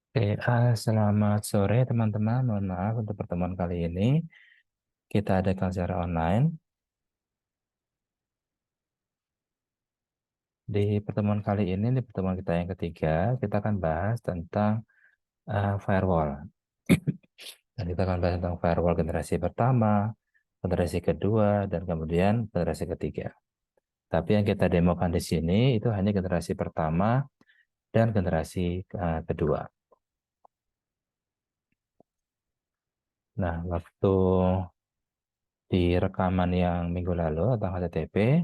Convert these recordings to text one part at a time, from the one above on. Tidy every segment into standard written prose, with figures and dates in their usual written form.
Oke, selamat sore teman-teman. Mohon maaf untuk pertemuan kali ini kita adakan secara online. Di pertemuan kali ini, di pertemuan kita yang ketiga, kita akan bahas tentang firewall. Dan kita akan bahas tentang firewall generasi pertama, generasi kedua, dan kemudian generasi ketiga. Tapi yang kita demokan di sini itu hanya generasi pertama dan generasi kedua. Nah, waktu di rekaman yang minggu lalu tentang HTTP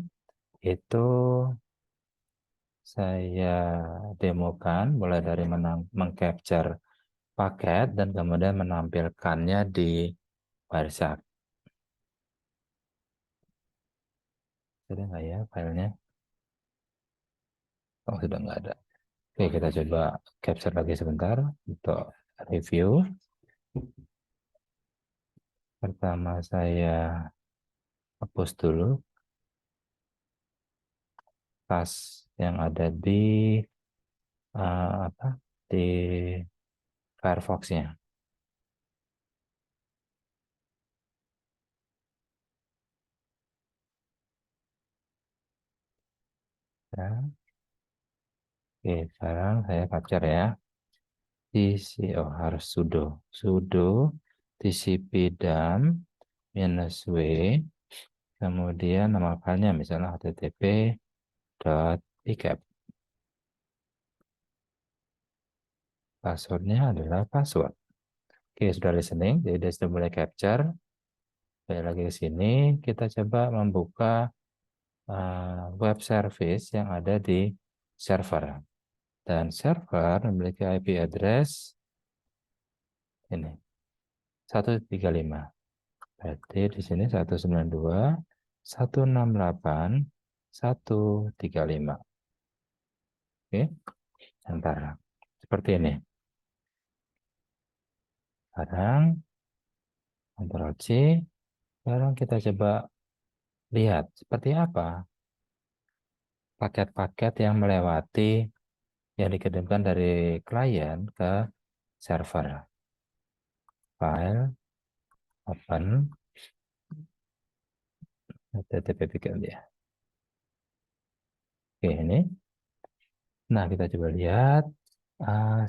itu saya demokan mulai dari mengcapture paket dan kemudian menampilkannya di Wireshark. Ada nggak ya filenya? Oh, sudah nggak ada. Oke, kita coba capture lagi sebentar untuk review. Pertama saya hapus dulu tas yang ada di apa di Firefox-nya. Ya. Oke, sekarang saya capture ya. Oh, harus sudo tcpdum -w, kemudian nama filenya misalnya http://icap. Passwordnya adalah password. Oke, sudah listening, jadi dia sudah mulai capture. Balik lagi ke sini, kita coba membuka web service yang ada di server. Dan server memiliki IP address ini 135. Berarti di sini 192.168.135. Oke, antara seperti ini. Sekarang Ctrl C. Sekarang kita coba lihat seperti apa paket-paket yang melewati yang dikirimkan dari klien ke server. File, open, HTTP bikin dia. Oke, ini. Nah, kita coba lihat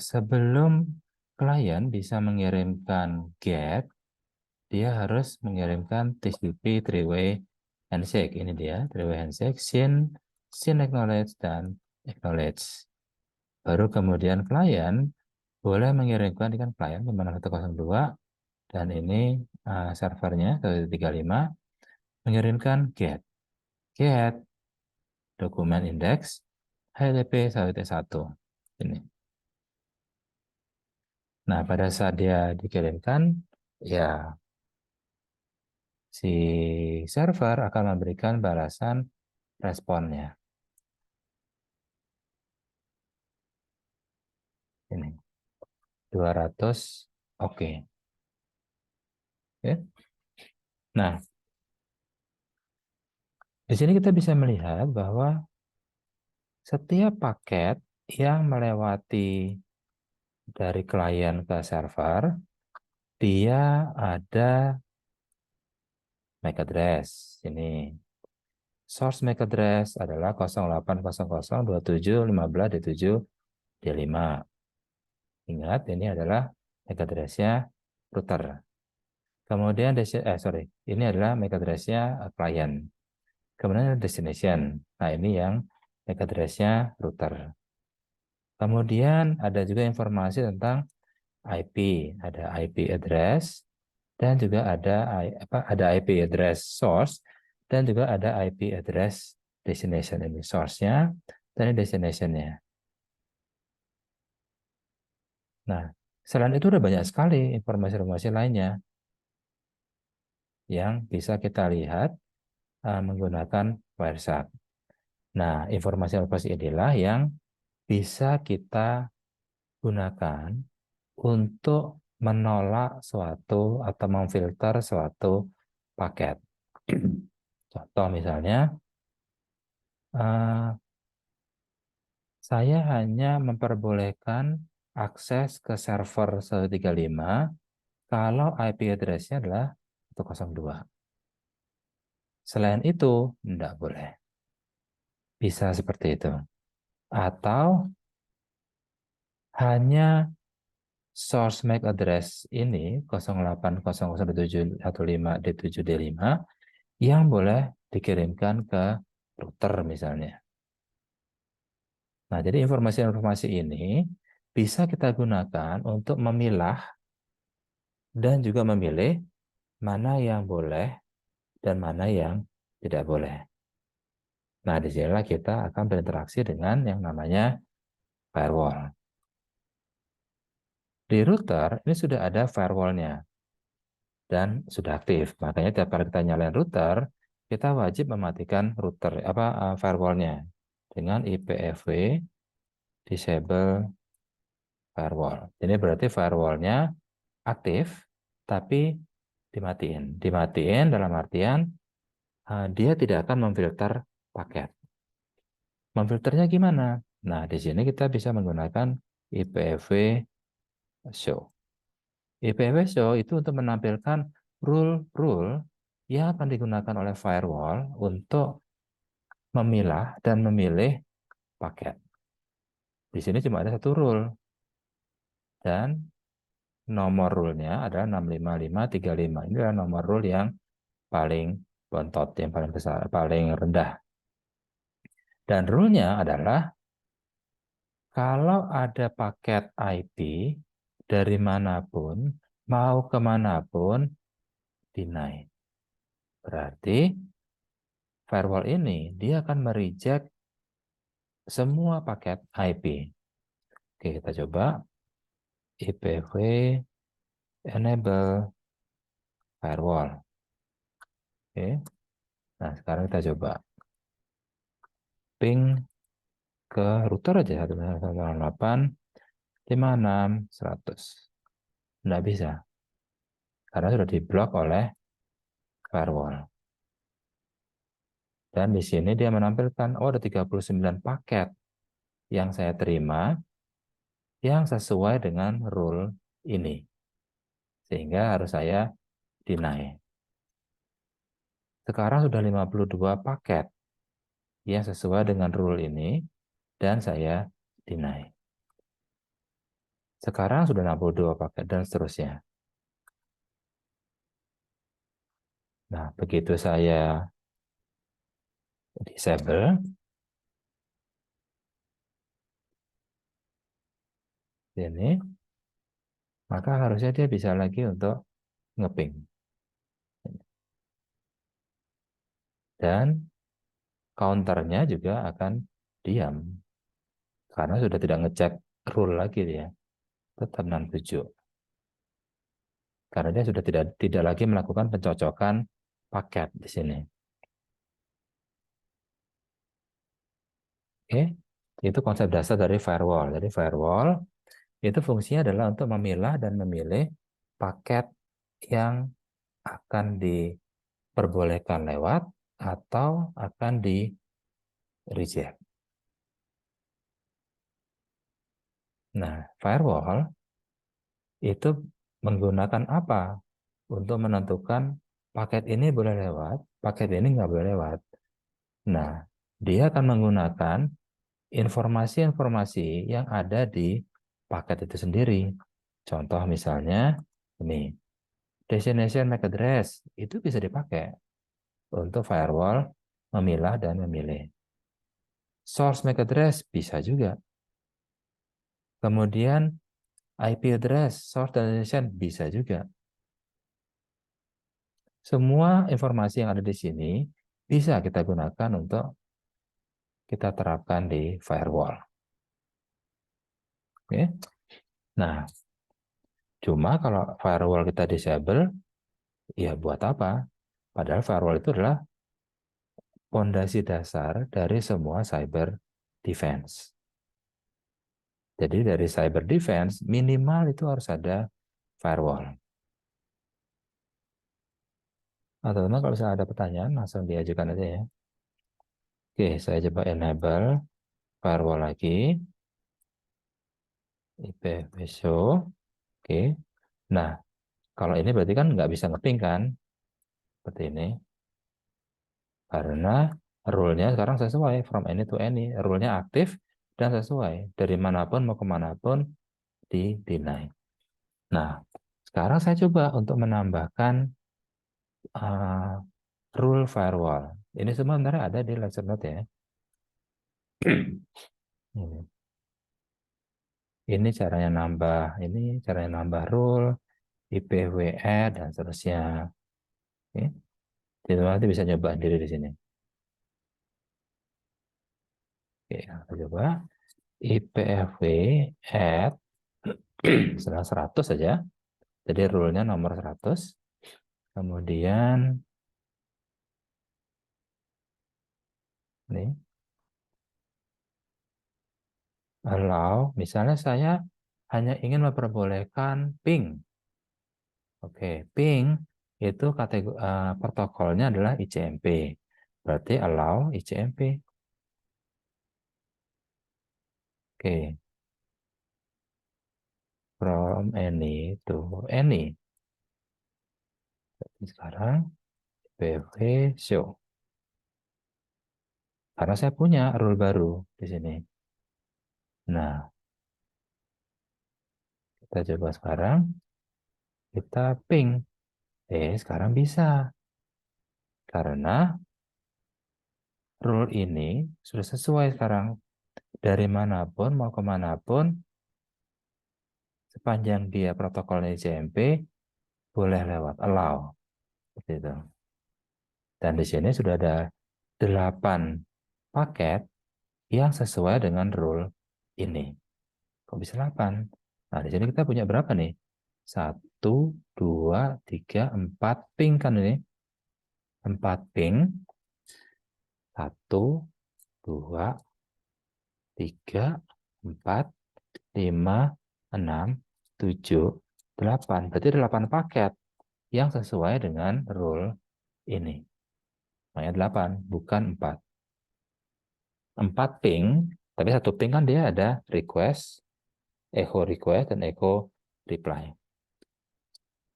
sebelum klien bisa mengirimkan GET, dia harus mengirimkan TCP three-way handshake. Ini dia, three-way handshake, SYN acknowledge, dan acknowledge. Baru kemudian klien boleh mengirimkan dengan klien 5102 dan ini servernya 135 mengirimkan GET. GET dokumen indeks HTTP 1.1. Ini. Nah, pada saat dia dikirimkan, ya si server akan memberikan balasan responnya. Ini 200 oke. Ya. Nah, di sini kita bisa melihat bahwa setiap paket yang melewati dari klien ke server, dia ada MAC address. Ini source MAC address adalah 08002715D7D5. Ingat, ini adalah MAC address-nya router. Kemudian, ini adalah MAC address-nya klien. Kemudian destination. Nah, ini yang MAC address-nya router. Kemudian ada juga informasi tentang IP, ada IP address dan juga ada IP address source dan juga ada IP address destination. Ini source-nya dan ini destination-nya. Nah, selain itu ada banyak sekali informasi-informasi lainnya yang bisa kita lihat menggunakan Wireshark. Nah, informasi-informasi inilah yang bisa kita gunakan untuk menolak suatu atau memfilter suatu paket. Contoh misalnya, saya hanya memperbolehkan akses ke server 135 kalau IP address-nya adalah 102. Selain itu, tidak boleh. Bisa seperti itu. Atau hanya source MAC address ini 08001715D7D5 yang boleh dikirimkan ke router misalnya. Nah, jadi informasi-informasi ini bisa kita gunakan untuk memilah dan juga memilih mana yang boleh dan mana yang tidak boleh. Nah, disinilah kita akan berinteraksi dengan yang namanya firewall. Di router, ini sudah ada firewall-nya dan sudah aktif. Makanya tiap kali kita nyalain router, kita wajib mematikan firewall-nya dengan IPv disable firewall. Ini berarti firewall-nya aktif, tapi dimatiin. Dimatiin dalam artian dia tidak akan memfilter paket. Memfilternya gimana? Nah, di sini kita bisa menggunakan IPv show. IPv show itu untuk menampilkan rule-rule yang akan digunakan oleh firewall untuk memilah dan memilih paket. Di sini cuma ada satu rule. Dan nomor rule-nya adalah 65535. Ini adalah nomor rule yang paling bontot, yang paling besar, paling rendah. Dan rule-nya adalah kalau ada paket IP dari manapun, mau kemanapun, deny. Berarti firewall ini dia akan mereject semua paket IP. Oke, kita coba IPv enable firewall. Oke. Nah, sekarang kita coba ping ke router aja 128.56.100. Nggak bisa, karena sudah diblok oleh firewall. Dan di sini dia menampilkan, oh ada 39 paket yang saya terima yang sesuai dengan rule ini. Sehingga harus saya deny. Sekarang sudah 52 paket yang sesuai dengan rule ini dan saya deny. Sekarang sudah 62 paket dan seterusnya. Nah, begitu saya disable, ini, maka harusnya dia bisa lagi untuk ngeping. Dan counternya juga akan diam. Karena sudah tidak ngecek rule lagi dia. Tetap 67. Karena dia sudah tidak lagi melakukan pencocokan paket di sini. Oke, itu konsep dasar dari firewall. Jadi firewall itu fungsinya adalah untuk memilah dan memilih paket yang akan diperbolehkan lewat atau akan di reject. Nah, firewall itu menggunakan apa untuk menentukan paket ini boleh lewat, paket ini nggak boleh lewat. Nah, dia akan menggunakan informasi-informasi yang ada di paket itu sendiri. Contoh misalnya ini, destination MAC address itu bisa dipakai untuk firewall memilah dan memilih. Source MAC address bisa juga. Kemudian IP address, source dan destination bisa juga. Semua informasi yang ada di sini bisa kita gunakan untuk kita terapkan di firewall. Oke. Nah, cuma kalau firewall kita disable, ya buat apa? Padahal firewall itu adalah fondasi dasar dari semua cyber defense. Jadi dari cyber defense minimal itu harus ada firewall. Atau teman kalau misalnya ada pertanyaan langsung diajukan aja ya. Oke, saya coba enable firewall lagi. IPv show. Oke. Nah, kalau ini berarti kan nggak bisa ngeping kan? Seperti ini. Karena rule-nya sekarang sesuai. From any to any. Rule-nya aktif dan sesuai. Dari manapun mau kemanapun di deny. Nah, sekarang saya coba untuk menambahkan uh, rule firewall. Ini semua sebenarnya ada di lecture note ya. Ini. Ini caranya nambah, ini caranya nambah rule, IPv4 dan seterusnya. Oke. Jadi nanti bisa nyoba diri di sini. Oke, kita coba IPv add setelah 100 saja. Jadi rule-nya nomor 100. Kemudian ini allow, misalnya saya hanya ingin memperbolehkan ping. Oke, ping itu kategori protokolnya adalah ICMP. Berarti allow ICMP. Oke, from any to any. Jadi sekarang PV show. Karena saya punya rule baru di sini. Nah, kita coba sekarang. Kita ping. Sekarang bisa. Karena rule ini sudah sesuai sekarang. Dari manapun, mau kemanapun, sepanjang dia protokolnya ICMP, boleh lewat allow. Seperti itu. Dan di sini sudah ada 8 paket yang sesuai dengan rule ini. Kok bisa 8? Nah, di sini kita punya berapa nih? 1, 2, 3, 4 ping kan ini. 4 ping. 1, 2, 3, 4, 5, 6, 7, 8. Berarti 8 paket yang sesuai dengan rule ini. Makanya 8, bukan 4. 4 ping, tapi satu ping kan dia ada request, echo request, dan echo reply.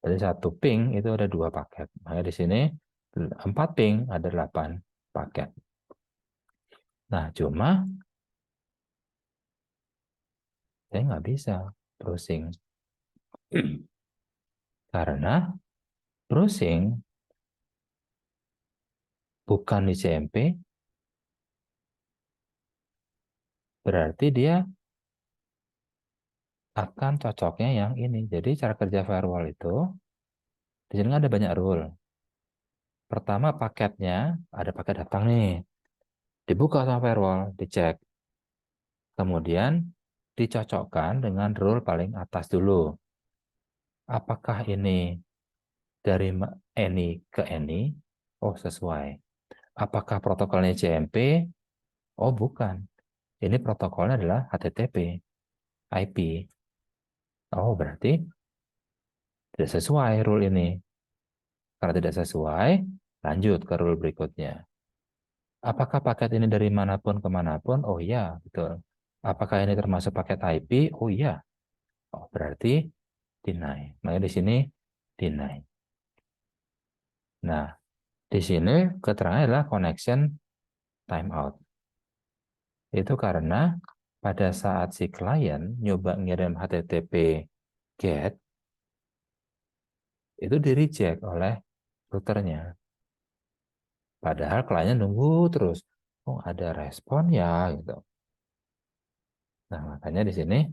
Jadi satu ping itu ada 2 paket. Makanya di sini 4 ping ada 8 paket. Nah, cuma saya nggak bisa browsing. Karena browsing bukan di CMP, berarti dia akan cocoknya yang ini. Jadi cara kerja firewall itu, di sini ada banyak rule. Pertama paketnya, ada paket datang nih. Dibuka sama firewall, dicek. Kemudian dicocokkan dengan rule paling atas dulu. Apakah ini dari any ke any? Oh, sesuai. Apakah protokolnya CMP? Oh, bukan. Ini protokolnya adalah HTTP, IP. Oh, berarti tidak sesuai rule ini. Karena tidak sesuai, lanjut ke rule berikutnya. Apakah paket ini dari manapun ke manapun? Oh iya, betul. Apakah ini termasuk paket IP? Oh iya. Oh, berarti deny. Makanya di sini deny. Nah, di sini keterangannya adalah connection timeout. Itu karena pada saat si klien nyoba ngirim HTTP GET, itu di reject oleh routernya. Padahal kliennya nunggu terus. Oh, ada respon ya gitu. Nah, makanya di sini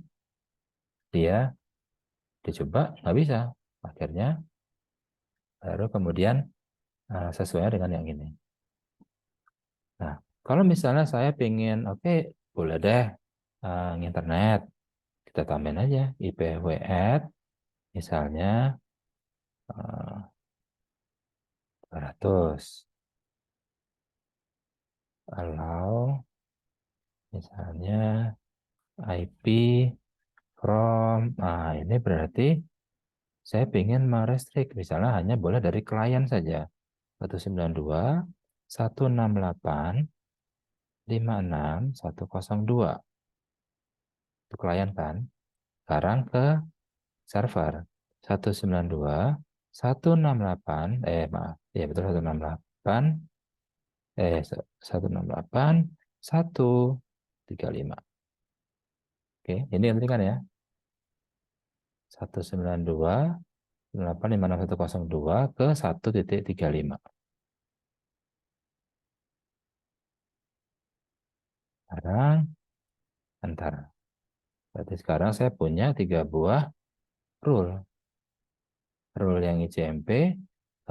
dia dicoba nggak bisa. Akhirnya baru kemudian sesuai dengan yang ini. Nah, kalau misalnya saya pengen, oke, boleh deh internet, kita tambahin aja IPv4, misalnya 200, allow, misalnya IP from, nah ini berarti saya pengen merestrict, misalnya hanya boleh dari klien saja, 192.168.56.102. Itu klien kan. Sekarang ke server 192.168, maaf, ya betul 168, 168, 135. Oke, ini hentikan ya. 192.168.56.102 ke 1.35. Sekarang antar. Berarti sekarang saya punya 3 buah rule. Rule yang ICMP,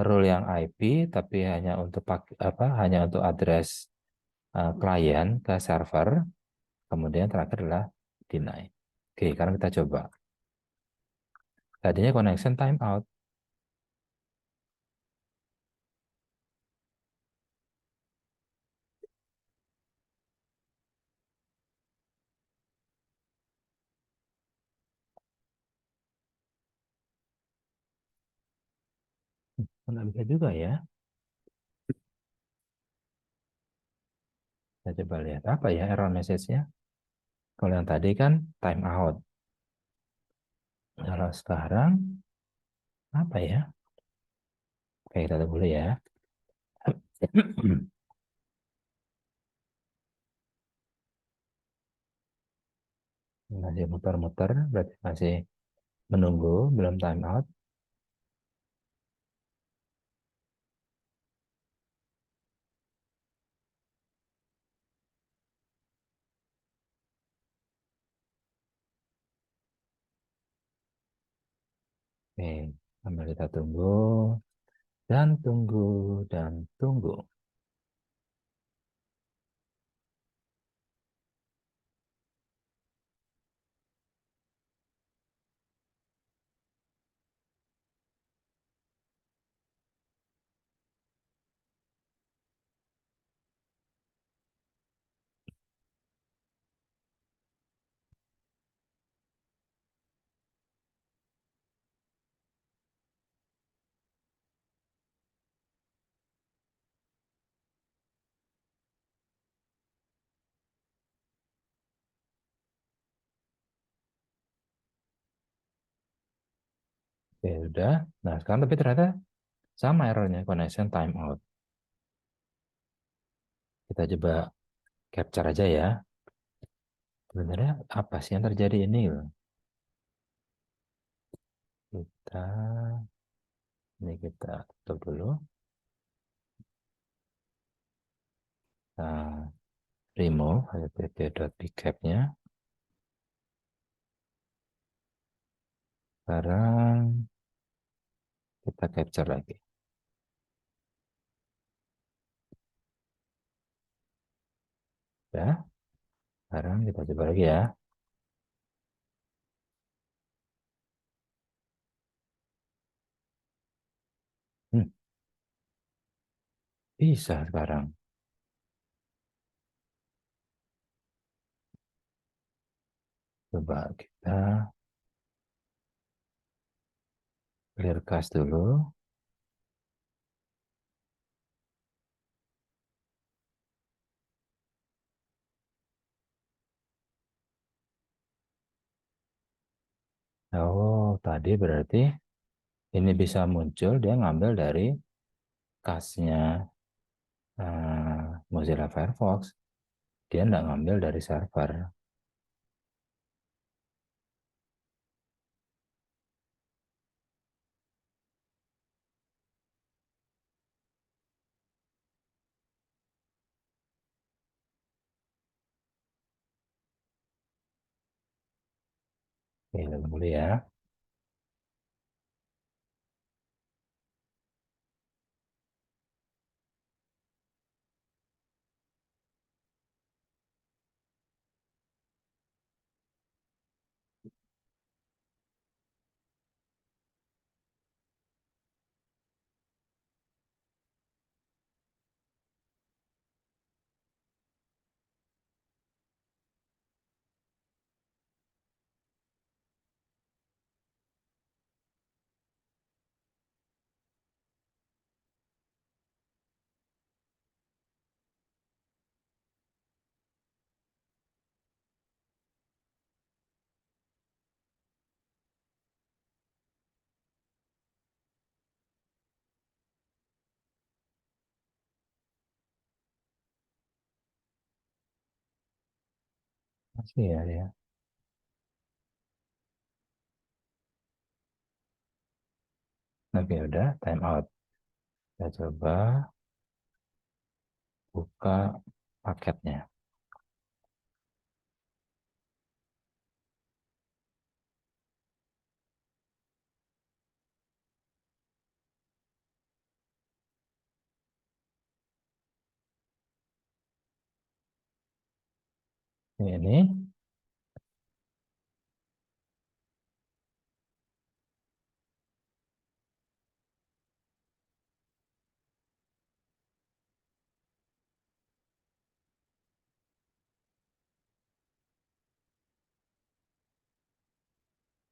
rule yang IP, tapi hanya untuk hanya untuk address klien ke server. Kemudian terakhir adalah deny. Oke, sekarang kita coba. Tadinya connection timeout. Nggak bisa juga ya. Kita coba lihat apa ya error message-nya. Kalau yang tadi kan timeout. Kalau sekarang apa ya? Oke, kita tunggu dulu ya. Masih muter-muter, berarti masih menunggu, belum timeout. Oke, sambil kita tunggu dan tunggu dan tunggu. Oke, udah. Nah, sekarang tapi ternyata sama errornya, connection timeout. Kita coba capture aja ya. Sebenarnya apa sih yang terjadi ini? Kita, ini kita tutup dulu. Nah, remove http.pcap-nya. Sekarang kita capture lagi. Ya, sekarang kita coba lagi ya. Hmm, bisa sekarang. Coba kita clear cache dulu. Oh, tadi berarti ini bisa muncul, dia ngambil dari cache-nya Mozilla Firefox. Dia nggak ngambil dari server. Oke, kita tunggu dulu ya. Masih ya, ya. Oke, udah time out. Kita coba buka paketnya. Ini.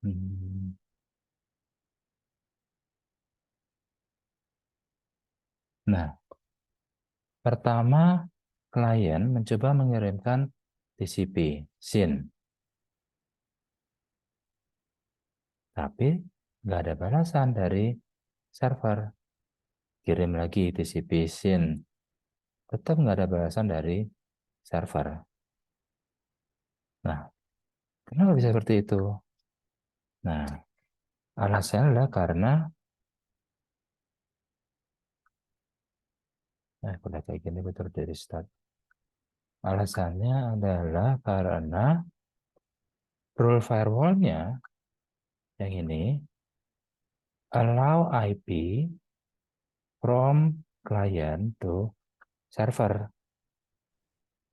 Hmm. Nah, pertama klien mencoba mengirimkan TCP SYN, tapi nggak ada balasan dari server. Kirim lagi TCP SYN, tetap nggak ada balasan dari server. Nah, kenapa bisa seperti itu? Nah, alasannya adalah karena, udah kayak gini betul dari start. Alasannya adalah karena rule firewall-nya yang ini allow IP from client to server.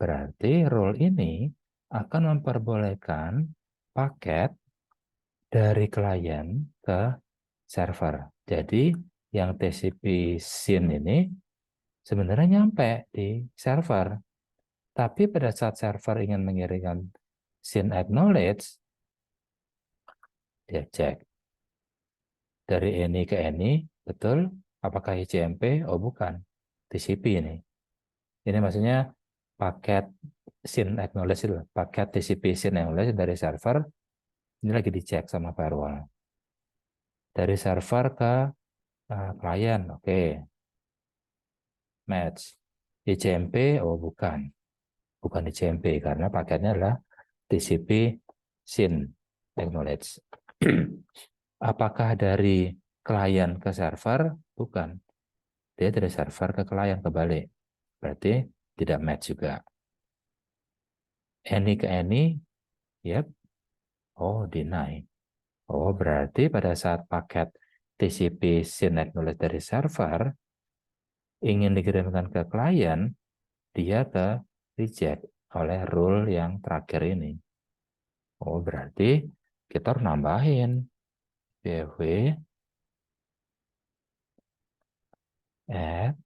Berarti rule ini akan memperbolehkan paket dari klien ke server. Jadi yang TCP SYN ini sebenarnya nyampe di server. Tapi pada saat server ingin mengirimkan SYN acknowledge, dia cek dari ini ke ini, betul? Apakah ICMP? Oh bukan, TCP ini. Ini maksudnya paket SYN acknowledge itu, paket TCP SYN acknowledge dari server, ini lagi dicek sama firewall. Dari server ke klien, oke. Match. ICMP, oh bukan. Bukan ICMP, karena paketnya adalah TCP SYN acknowledge. Apakah dari klien ke server? Bukan. Dia dari server ke klien kebalik. Berarti tidak match juga. Any ke any, yep. Oh, deny. Oh, berarti pada saat paket TCP SYN acknowledge dari server ingin dikirimkan ke klien, dia ke reject oleh rule yang terakhir ini. Oh, berarti kita harus nambahin bw add.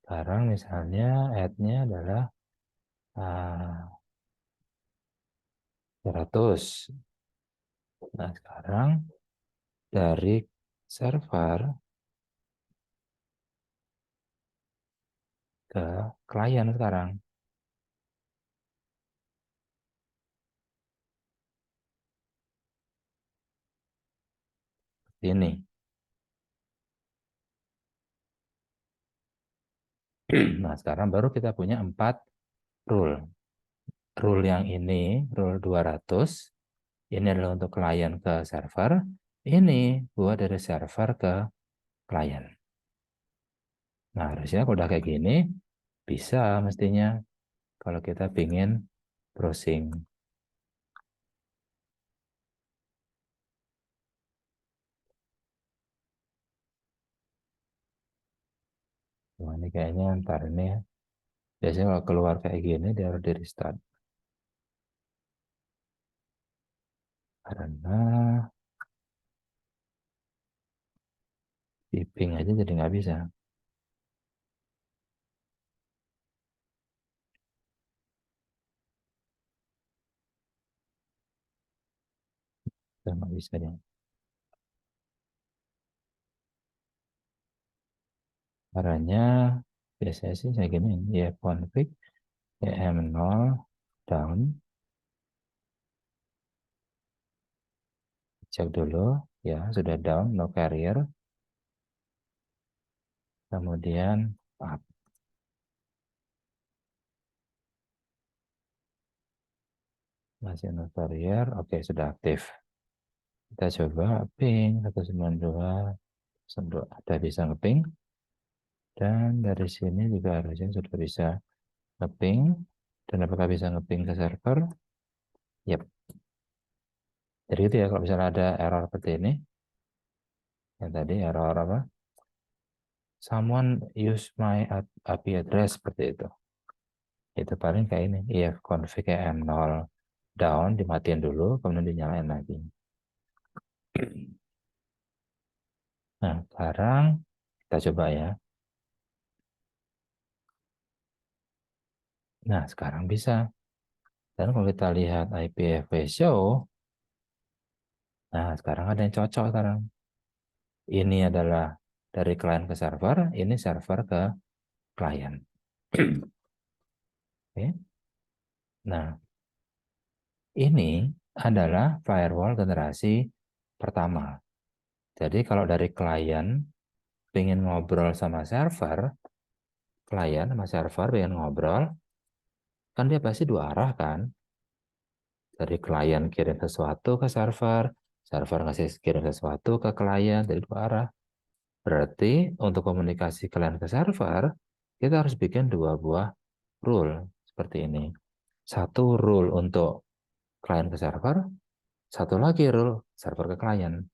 Sekarang misalnya add-nya adalah 100. Nah, sekarang dari server ke klien sekarang. Ini. Nah, sekarang baru kita punya 4 rule. Rule yang ini, rule 200, ini adalah untuk klien ke server. Ini buat dari server ke klien. Nah, harusnya kalau udah kayak gini, bisa mestinya kalau kita ingin browsing. Wah, ini kayaknya ntar ini ya. Biasanya kalau keluar kayak gini, dia harus di restart. Karena di ping aja jadi nggak bisa. Nggak bisa ya. Caranya biasanya sih saya gini, ya config em0 down, cek dulu, ya sudah down, no carrier, kemudian up. Masih no carrier, oke sudah aktif. Kita coba ping 192, ada bisa ngeping. Dan dari sini juga harusnya sudah bisa ngeping. Dan apakah bisa ngeping ke server? Yap. Jadi itu ya, kalau misalnya ada error seperti ini, yang tadi error apa? Someone use my IP address, seperti itu. Itu paling kayak ini, if config M0 down, dimatiin dulu, kemudian dinyalain lagi. Nah, sekarang kita coba ya. Nah, sekarang bisa. Dan kalau kita lihat IPv show, nah sekarang ada yang cocok sekarang. Ini adalah dari klien ke server, ini server ke klien. Oke. Nah, ini adalah firewall generasi pertama. Jadi kalau dari klien pengen ngobrol sama server, klien sama server pengen ngobrol, kan dia pasti dua arah kan. Dari klien kirim sesuatu ke server, server ngasih kirim sesuatu ke klien, dari dua arah. Berarti untuk komunikasi klien ke server, kita harus bikin dua buah rule seperti ini. Satu rule untuk klien ke server, satu lagi rule server ke klien.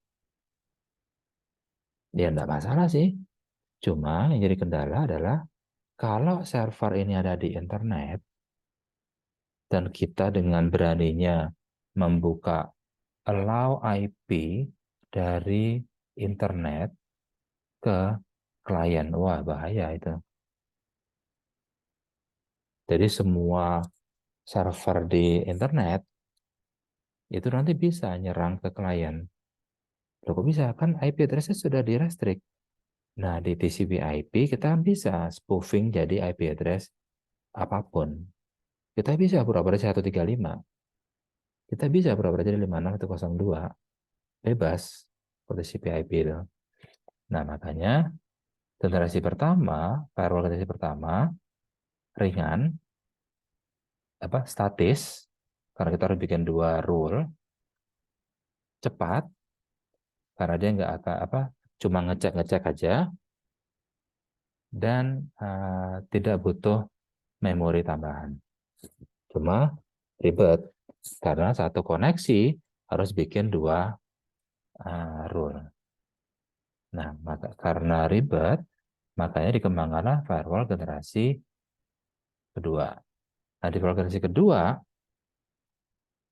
Ya enggak masalah sih. Cuma yang jadi kendala adalah kalau server ini ada di internet dan kita dengan beraninya membuka allow IP dari internet ke klien, wah bahaya itu. Jadi semua server di internet itu nanti bisa nyerang ke klien. Loh kok bisa? Kan IP address sudah di-restrict. Nah, di TCP IP kita bisa spoofing jadi IP address apapun. Kita bisa pura-pura 135. Kita bisa pura-pura jadi 56102. Bebas seperti TCP IP itu. Nah, makanya generasi pertama, firewall generasi pertama, ringan, statis, karena kita harus bikin dua rule, cepat, karena dia nggak akan cuma ngecek-ngecek aja, dan tidak butuh memori tambahan. Cuma ribet, karena satu koneksi harus bikin dua rule. Nah, karena ribet, makanya dikembangkanlah firewall generasi kedua. Nah, di firewall generasi kedua,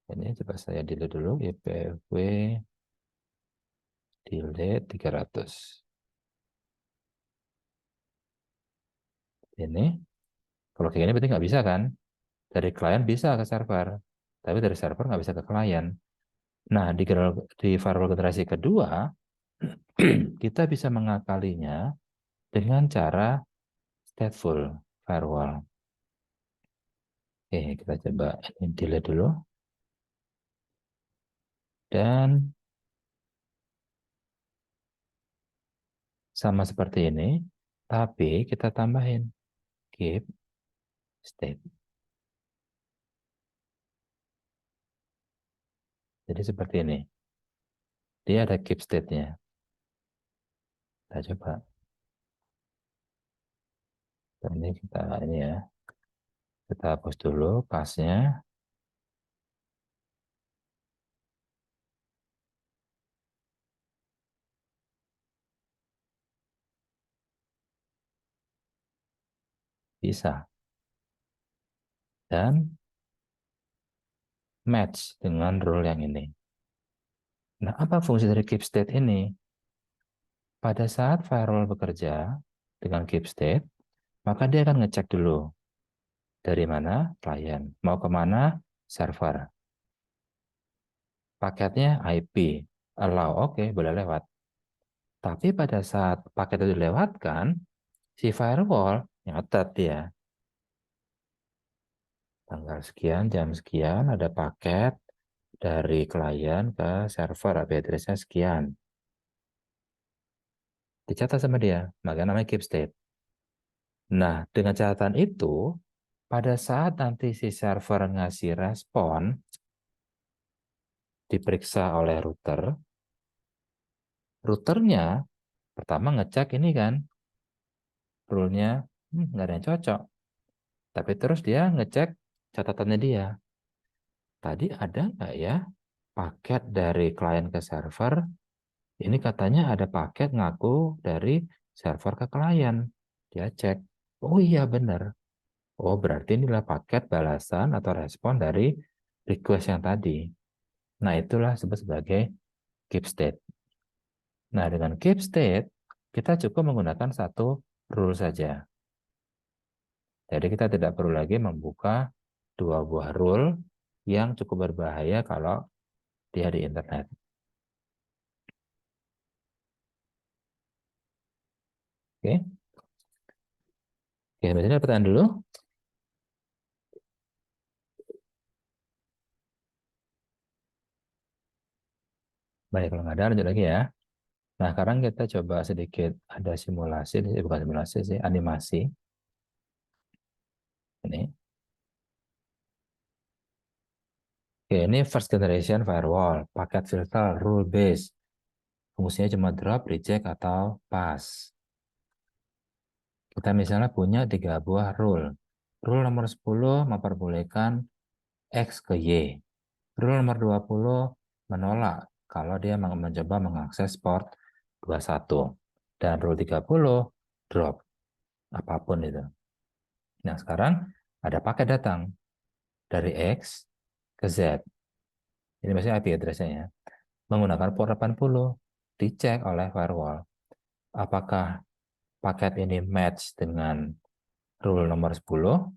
ini coba saya delete dulu, IPv delete 300. Ini, kalau kayak gini berarti nggak bisa kan? Dari klien bisa ke server, tapi dari server nggak bisa ke klien. Nah, di firewall generasi kedua, kita bisa mengakalinya dengan cara stateful firewall. Oke, kita coba ini delete dulu. Dan sama seperti ini, tapi kita tambahin keep state. Jadi seperti ini. Dia ada keep state-nya. Kita coba. Ini kita ini ya. Kita hapus dulu pasnya. Bisa. Dan match dengan rule yang ini. Nah, apa fungsi dari keep state ini? Pada saat firewall bekerja dengan keep state, maka dia akan ngecek dulu dari mana klien, mau kemana server. Paketnya IP, allow, oke, boleh lewat. Tapi pada saat paket itu dilewatkan, si firewall nyatet dia. Tanggal sekian, jam sekian, ada paket dari klien ke server, IP address-nya sekian. Dicatat sama dia, maka namanya keep state. Nah, dengan catatan itu, pada saat nanti si server ngasih respon, diperiksa oleh routernya pertama ngecek ini kan, rule-nya nggak ada yang cocok. Tapi terus dia ngecek catatannya dia. Tadi ada nggak ya paket dari klien ke server? Ini katanya ada paket ngaku dari server ke klien. Dia cek. Oh iya benar. Oh berarti inilah paket balasan atau respon dari request yang tadi. Nah itulah disebut sebagai keep state. Nah dengan keep state kita cukup menggunakan satu rule saja. Jadi kita tidak perlu lagi membuka dua buah rule yang cukup berbahaya kalau dia di internet. Oke, oke, berarti pertanyaan dulu. Baik, kalau nggak ada lanjut lagi ya. Nah, sekarang kita coba sedikit ada simulasi, bukan simulasi sih, animasi. Ini. Oke, ini first generation firewall, paket filter, rule based. Fungsinya cuma drop, reject, atau pass. Kita misalnya punya 3 buah rule. Rule nomor 10 memperbolehkan X ke Y. Rule nomor 20 menolak kalau dia mencoba mengakses port 21. Dan rule 30 drop, apapun itu. Nah, sekarang ada paket datang dari X ke Z. Ini maksudnya IP address-nya ya. Menggunakan port 80. Dicek oleh firewall. Apakah paket ini match dengan rule nomor 10?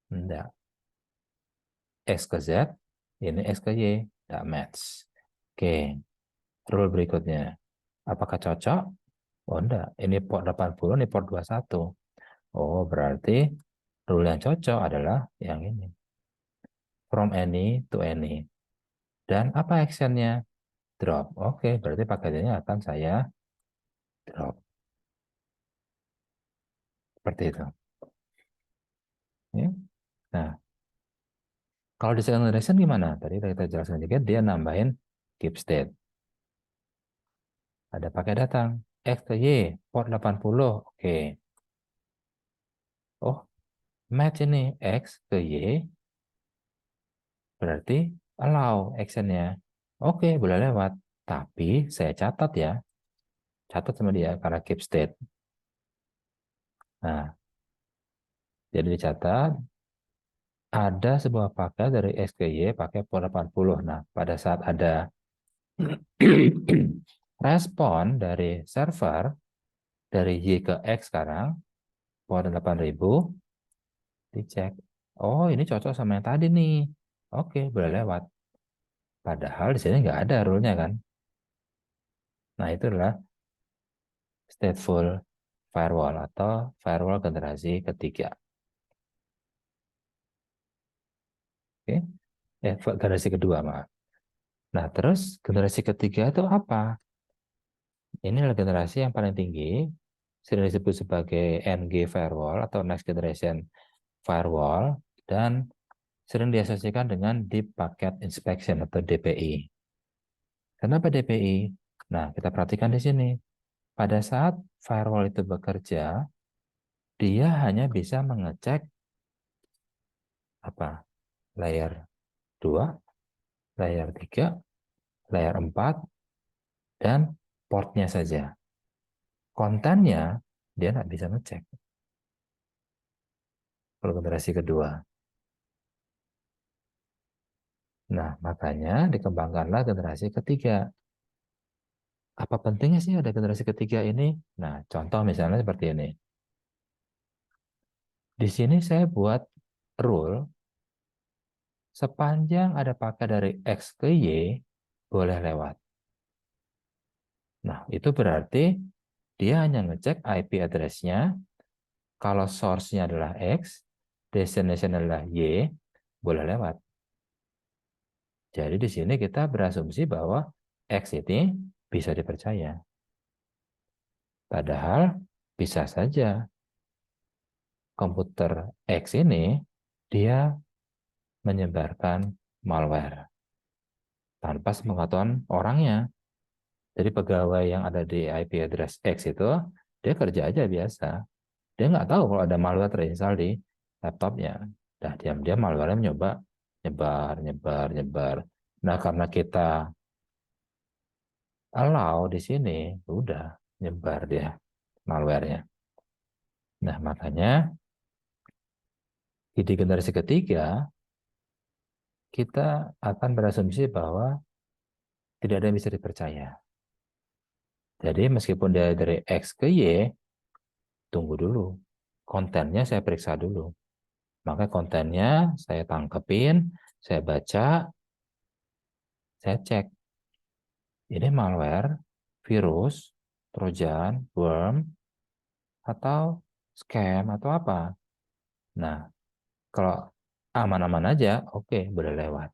Enggak. X ke Z, ini X ke Y. Enggak match. Oke, rule berikutnya. Apakah cocok? Oh enggak, ini port 80, ini port 21. Oh, berarti rule yang cocok adalah yang ini. From any to any. Dan apa actionnya? Drop. Oke, berarti paketnya akan saya drop. Seperti itu. Ya. Nah, kalau di second generation gimana? Tadi kita jelaskan juga, dia nambahin keep state. Ada paket datang. X ke Y, port 80. Oke. Oh, match ini X ke Y, berarti allow actionnya. Oke, boleh lewat. Tapi saya catat ya. Catat sama dia karena keep state. Nah, jadi dicatat ada sebuah paket dari X ke Y pakai port 80. Nah, pada saat ada respon dari server dari Y ke X sekarang, port 8000, dicek. Oh, ini cocok sama yang tadi nih. Oke, boleh lewat. Padahal di sini nggak ada rule-nya kan. Nah, itu adalah stateful firewall atau firewall generasi ketiga. Oke. Generasi kedua, maaf. Nah, terus generasi ketiga itu apa? Ini adalah generasi yang paling tinggi, sering disebut sebagai NG firewall atau next generation firewall, dan sering diasosiasikan dengan Deep Packet Inspection atau DPI. Kenapa DPI? Nah, kita perhatikan di sini. Pada saat firewall itu bekerja, dia hanya bisa mengecek apa? Layer 2, layer 3, layer 4, dan portnya saja. Kontennya dia nggak bisa ngecek. Kalau generasi kedua. Nah, makanya dikembangkanlah generasi ketiga. Apa pentingnya sih ada generasi ketiga ini? Nah, contoh misalnya seperti ini. Di sini saya buat rule sepanjang ada paket dari X ke Y boleh lewat. Nah, itu berarti dia hanya ngecek IP address-nya. Kalau source-nya adalah X, destination adalah Y, boleh lewat. Jadi di sini kita berasumsi bahwa X ini bisa dipercaya. Padahal bisa saja komputer X ini dia menyebarkan malware. tanpa sepengetahuan orangnya. Jadi pegawai yang ada di IP address X itu, dia kerja aja biasa. Dia nggak tahu kalau ada malware terinstall di laptopnya. Nah, diam-diam malware nyoba nyebar, nyebar, nyebar. Nah, karena kita allow di sini, udah nyebar dia malwarenya. Nah, makanya di generasi ketiga, kita akan berasumsi bahwa tidak ada yang bisa dipercaya. Jadi meskipun dia dari X ke Y, tunggu dulu. Kontennya saya periksa dulu. Maka kontennya saya tangkepin, saya baca, saya cek. Ini malware, virus, trojan, worm, atau scam, atau apa. Nah, kalau aman-aman aja, oke, boleh lewat.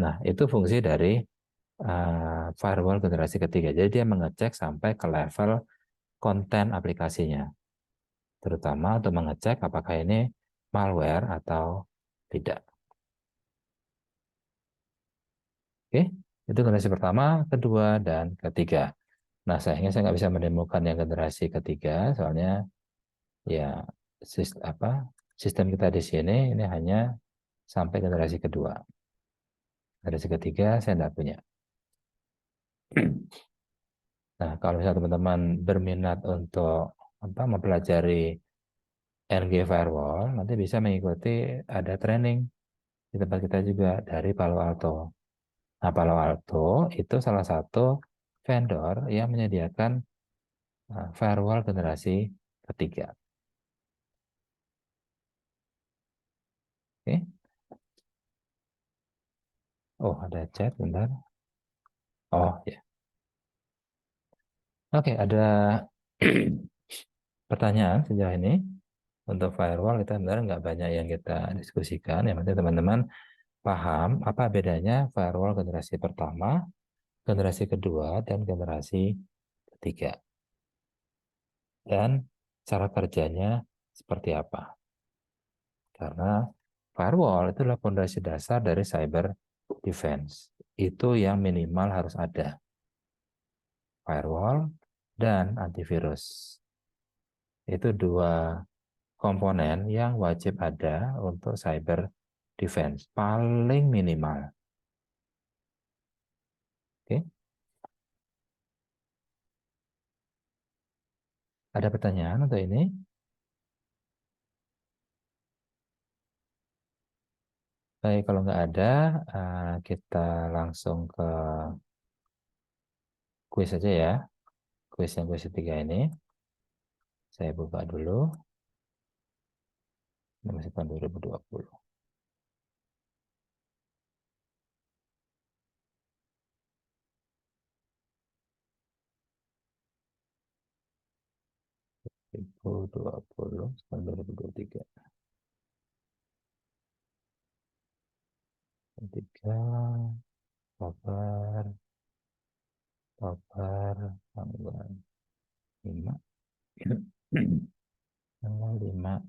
Nah, itu fungsi dari firewall generasi ketiga. Jadi dia mengecek sampai ke level konten aplikasinya, terutama untuk mengecek apakah ini malware atau tidak. Oke, itu generasi pertama, kedua, dan ketiga. Nah, sayangnya saya nggak bisa menemukan yang generasi ketiga, soalnya ya sistem kita di sini ini hanya sampai generasi kedua. Generasi ketiga saya tidak punya. Nah, kalau misalnya teman-teman berminat untuk mempelajari NG Firewall, nanti bisa mengikuti ada training di tempat kita juga dari Palo Alto. Nah, Palo Alto itu salah satu vendor yang menyediakan firewall generasi ketiga. Oke. Oh, ada chat, bentar. Oh, ya. Oke, ada pertanyaan sejauh ini. Untuk firewall kita sebenarnya nggak banyak yang kita diskusikan. Yang penting teman-teman paham apa bedanya firewall generasi pertama, generasi kedua, dan generasi ketiga. Dan cara kerjanya seperti apa. Karena firewall itu adalah fondasi dasar dari cyber defense. Itu yang minimal harus ada. Firewall dan antivirus. Itu dua komponen yang wajib ada untuk cyber defense. Paling minimal. Oke. Ada pertanyaan untuk ini? Baik, kalau nggak ada, kita langsung ke kuis saja ya. Kuis yang kuis ketiga ini. Saya buka dulu. Ini masih tahun 2020. Ribu 2020 tahun 2023. Tiga, kabar, kabar, tanggal 5. Tanggal 5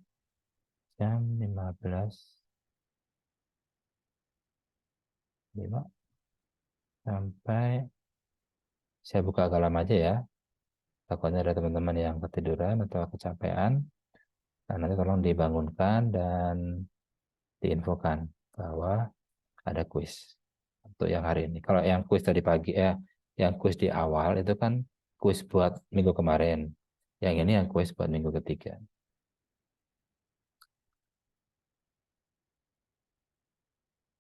jam 15.05 sampai saya buka agak lama aja ya. Takutnya ada teman-teman yang ketiduran atau kecapean. Nah, nanti tolong dibangunkan dan diinfokan bahwa ada kuis untuk yang hari ini. Kalau yang kuis tadi pagi, yang kuis di awal itu kan kuis buat minggu kemarin. Yang ini yang kuis buat minggu ketiga.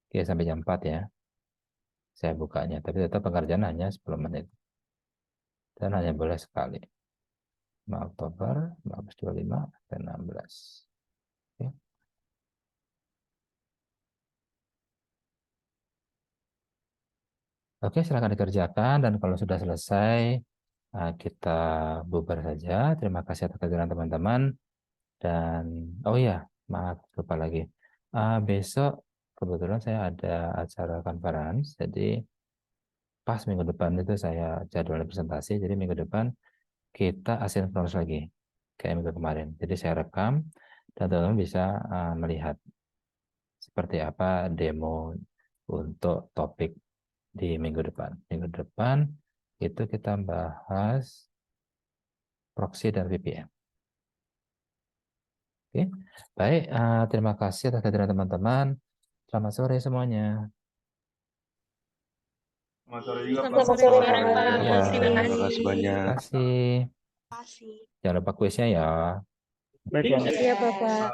Oke, sampai jam 4 ya. Saya bukanya, tapi tetap pengerjaan hanya 10 menit. Dan hanya boleh sekali. 5 Oktober, 1525, dan 16. Oke. Oke, silakan dikerjakan dan kalau sudah selesai kita bubar saja. Terima kasih atas kehadiran teman-teman dan oh ya, maaf lupa lagi. Besok kebetulan saya ada acara conference, jadi pas minggu depan itu saya jadwal presentasi, jadi minggu depan kita asinkronus lagi kayak minggu kemarin. Jadi saya rekam dan teman-teman bisa melihat seperti apa demo untuk topik di minggu depan. Minggu depan itu kita bahas proxy dan VPN. Oke, baik. Terima kasih atas kehadiran teman-teman. Selamat sore semuanya. Selamat sore juga, Pak. Selamat sore, Pak. Ya, Terima Terima kasih banyak. terima kasih. Jangan lupa kuisnya ya. Baik, Pak. Iya, Bapak.